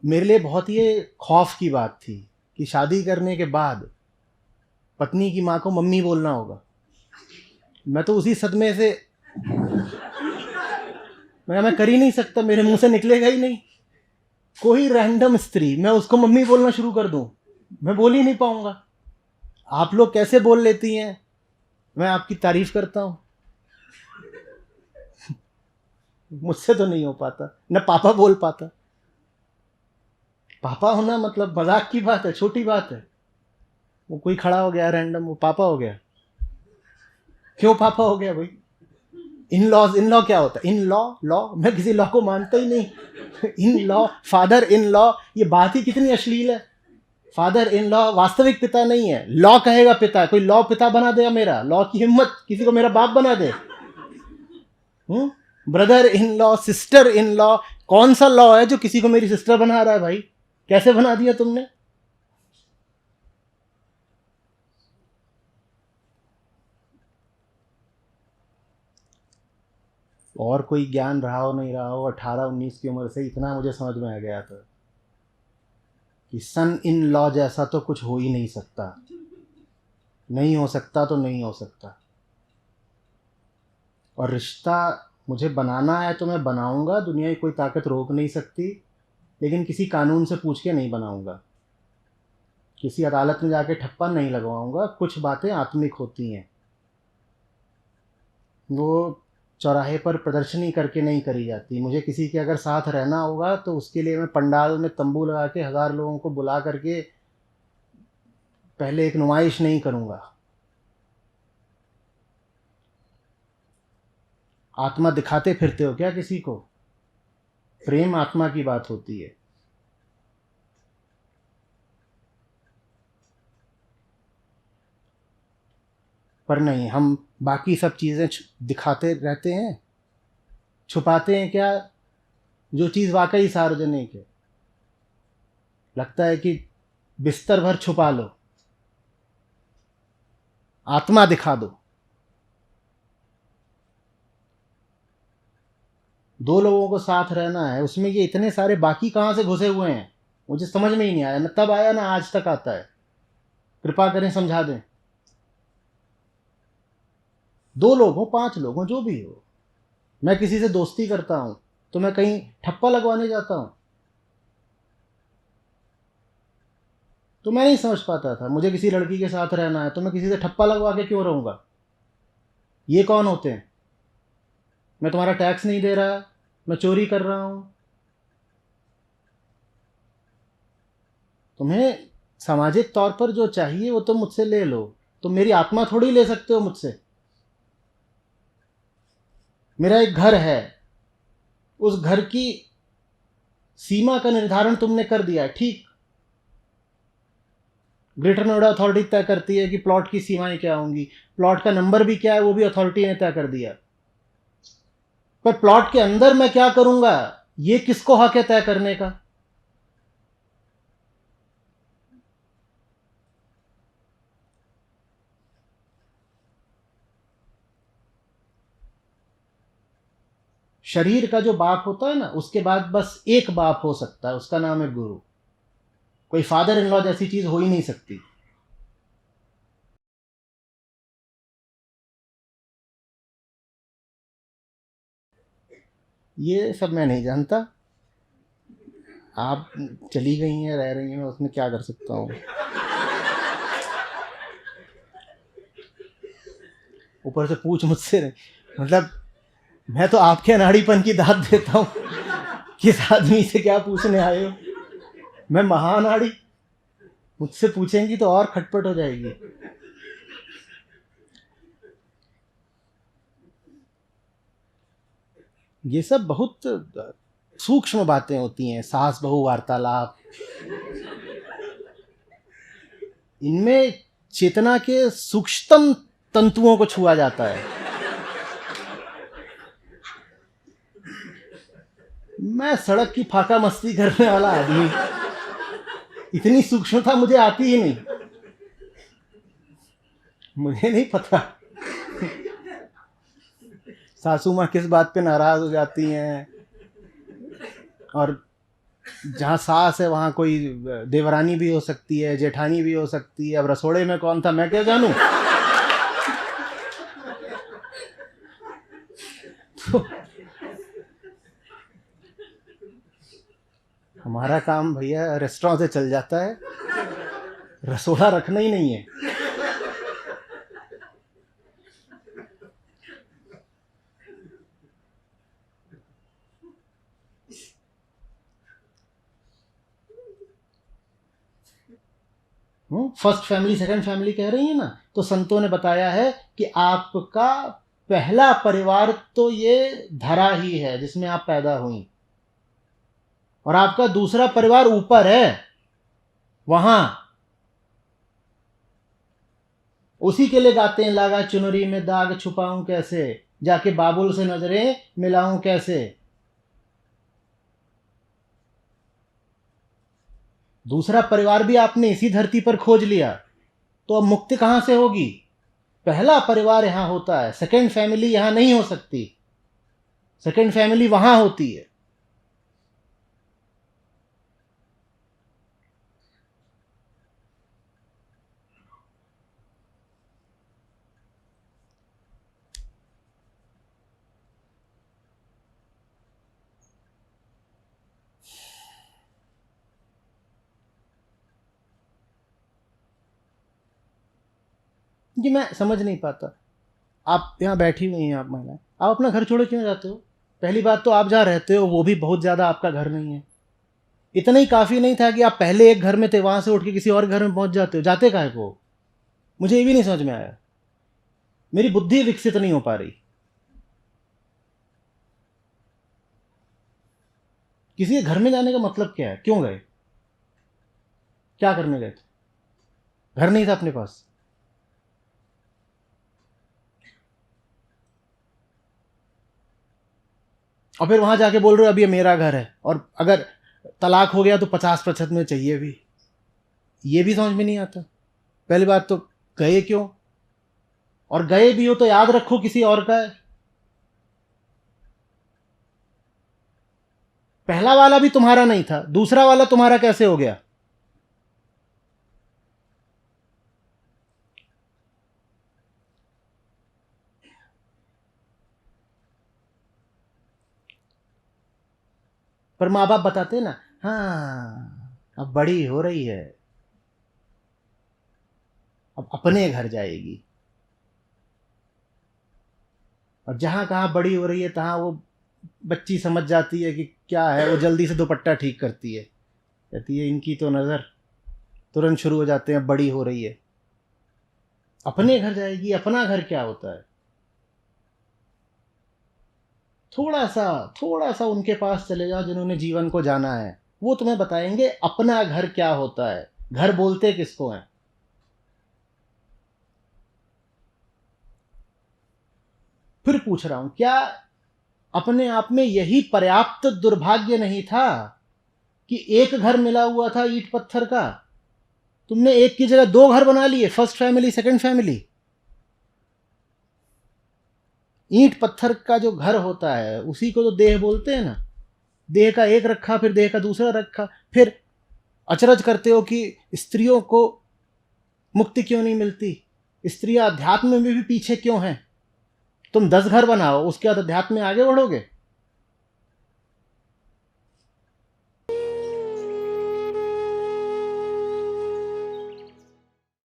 मेरे लिए बहुत ये खौफ की बात थी कि शादी करने के बाद पत्नी की माँ को मम्मी बोलना होगा। मैं तो उसी सदमे से मैं कर ही नहीं सकता, मेरे मुंह से निकलेगा ही नहीं। कोई रैंडम स्त्री मैं उसको मम्मी बोलना शुरू कर दूं, मैं बोल ही नहीं पाऊंगा। आप लोग कैसे बोल लेती हैं, मैं आपकी तारीफ करता हूं। मुझसे तो नहीं हो पाता, न पापा बोल पाता। पापा होना मतलब मजाक की बात है, छोटी बात है। वो कोई खड़ा हो गया रैंडम, वो पापा हो गया। क्यों पापा हो गया भाई? इन लॉ क्या होता है? इन लॉ, लॉ मैं किसी लॉ को मानता ही नहीं। In law, father in law, ये बात ही कितनी अश्लील है। फादर इन लॉ वास्तविक पिता नहीं है, लॉ कहेगा पिता। कोई लॉ पिता बना देगा मेरा? लॉ की हिम्मत, किसी को मेरा बाप बना दे? Brother in law, sister in law, कौन सा लॉ है जो किसी को मेरी सिस्टर बना रहा है भाई? कैसे बना दिया तुमने? और कोई ज्ञान रहा हो नहीं रहा हो, 18-19 की उम्र से इतना मुझे समझ में आ गया था कि सन इन लॉ जैसा तो कुछ हो ही नहीं सकता। नहीं हो सकता तो नहीं हो सकता। और रिश्ता मुझे बनाना है तो मैं बनाऊंगा, दुनिया की कोई ताकत रोक नहीं सकती। लेकिन किसी कानून से पूछ के नहीं बनाऊंगा, किसी अदालत में जाके ठप्पा नहीं लगवाऊंगा। कुछ बातें आत्मिक होती हैं, वो चौराहे पर प्रदर्शनी करके नहीं करी जाती। मुझे किसी के अगर साथ रहना होगा तो उसके लिए मैं पंडाल में तंबू लगा के 1000 लोगों को बुला करके पहले एक नुमाइश नहीं करूंगा। आत्मा दिखाते फिरते हो क्या किसी को? प्रेम आत्मा की बात होती है। पर नहीं, हम बाकी सब चीज़ें दिखाते रहते हैं, छुपाते हैं क्या? जो चीज़ वाकई सार्वजनिक है, लगता है कि बिस्तर भर छुपा लो, आत्मा दिखा दो। दो लोगों को साथ रहना है, उसमें ये इतने सारे बाकी कहाँ से घुसे हुए हैं? मुझे समझ में ही नहीं आया, न तब आया ना आज तक आता है। कृपा करें समझा दें। 2 लोग हो, 5 लोग हो, जो भी हो, मैं किसी से दोस्ती करता हूं तो मैं कहीं ठप्पा लगवाने जाता हूं? तो मैं नहीं समझ पाता था, मुझे किसी लड़की के साथ रहना है तो मैं किसी से ठप्पा लगवा के क्यों रहूंगा? ये कौन होते हैं? मैं तुम्हारा टैक्स नहीं दे रहा, मैं चोरी कर रहा हूं। तुम्हें सामाजिक तौर पर जो चाहिए वो तो मुझसे ले लो, तो मेरी आत्मा थोड़ी ले सकते हो मुझसे। मेरा एक घर है, उस घर की सीमा का निर्धारण तुमने कर दिया है, ठीक। ग्रेटर नोएडा अथॉरिटी तय करती है कि प्लॉट की सीमाएं क्या होंगी, प्लॉट का नंबर भी क्या है वो भी अथॉरिटी ने तय कर दिया। पर प्लॉट के अंदर मैं क्या करूंगा, ये किसको हक है तय करने का? शरीर का जो बाप होता है ना, उसके बाद बस एक बाप हो सकता है, उसका नाम है गुरु। कोई फादर इन लॉ जैसी चीज हो ही नहीं सकती। ये सब मैं नहीं जानता। आप चली गई हैं, रह रही हैं, मैं उसमें क्या कर सकता हूँ? ऊपर से पूछ मुझसे नहीं, मतलब मैं तो आपके अनाड़ीपन की दाद देता हूँ। किस आदमी से क्या पूछने आए हो? मैं महानाड़ी, मुझसे पूछेंगी तो और खटपट हो जाएगी। ये सब बहुत सूक्ष्म बातें होती हैं, सास बहू वार्तालाप, इनमें चेतना के सूक्ष्मतम तंतुओं को छुआ जाता है। मैं सड़क की फाका मस्ती करने वाला आदमी, इतनी सूक्ष्मता मुझे आती ही नहीं। मुझे नहीं पता सासू माँ किस बात पे नाराज हो जाती हैं और जहाँ सास है वहाँ कोई देवरानी भी हो सकती है, जेठानी भी हो सकती है। अब रसोड़े में कौन था मैं क्या जानूं। तो हमारा काम भैया रेस्टोरेंट से चल जाता है, रसोड़ा रखना ही नहीं है। फर्स्ट फैमिली सेकंड फैमिली कह रही है ना, तो संतों ने बताया है कि आपका पहला परिवार तो ये धरा ही है जिसमें आप पैदा हुई, और आपका दूसरा परिवार ऊपर है वहां। उसी के लिए गाते हैं, लागा चुनरी में दाग छुपाऊं कैसे, जाके बाबुल से नजरें मिलाऊं कैसे। दूसरा परिवार भी आपने इसी धरती पर खोज लिया, तो अब मुक्ति कहां से होगी। पहला परिवार यहां होता है, सेकंड फैमिली यहां नहीं हो सकती, सेकंड फैमिली वहां होती है। जी मैं समझ नहीं पाता, आप यहाँ बैठी हुई हैं, आप महिलाएं, आप अपना घर छोड़ क्यों जाते हो। पहली बात तो आप जहाँ रहते हो वो भी बहुत ज़्यादा आपका घर नहीं है। इतना ही काफ़ी नहीं था कि आप पहले एक घर में थे, वहाँ से उठ के किसी और घर में पहुँच जाते हो। जाते काहे को, मुझे ये भी नहीं समझ में आया। मेरी बुद्धि विकसित नहीं हो पा रही। किसी के घर में जाने का मतलब क्या है, क्यों गए, क्या करने गए थे, घर नहीं था अपने पास। और फिर वहां जाके बोल रहे हो अब ये मेरा घर है, और अगर तलाक हो गया तो 50% में चाहिए भी। ये भी समझ में नहीं आता। पहली बात तो गए क्यों, और गए भी हो तो याद रखो किसी और का है। पहला वाला भी तुम्हारा नहीं था, दूसरा वाला तुम्हारा कैसे हो गया। पर माँ बाप बताते ना, हाँ अब बड़ी हो रही है, अब अपने घर जाएगी। और जहां कहाँ बड़ी हो रही है तहां वो बच्ची समझ जाती है कि क्या है, वो जल्दी से दुपट्टा ठीक करती है, कहती है इनकी तो नज़र, तुरंत शुरू हो जाते हैं बड़ी हो रही है, अपने घर जाएगी। अपना घर क्या होता है, थोड़ा सा उनके पास चले जाओ जिन्होंने जीवन को जाना है, वो तुम्हें बताएंगे अपना घर क्या होता है, घर बोलते किसको हैं। फिर पूछ रहा हूं, क्या अपने आप में यही पर्याप्त दुर्भाग्य नहीं था कि एक घर मिला हुआ था ईंट पत्थर का, तुमने एक की जगह दो घर बना लिए, फर्स्ट फैमिली सेकंड फैमिली। ईंट पत्थर का जो घर होता है उसी को तो देह बोलते हैं ना। देह का एक रखा, फिर देह का दूसरा रखा, फिर अचरज करते हो कि स्त्रियों को मुक्ति क्यों नहीं मिलती, स्त्रियां अध्यात्म में भी पीछे क्यों हैं। तुम 10 घर बनाओ, उसके बाद अध्यात्म में आगे बढ़ोगे।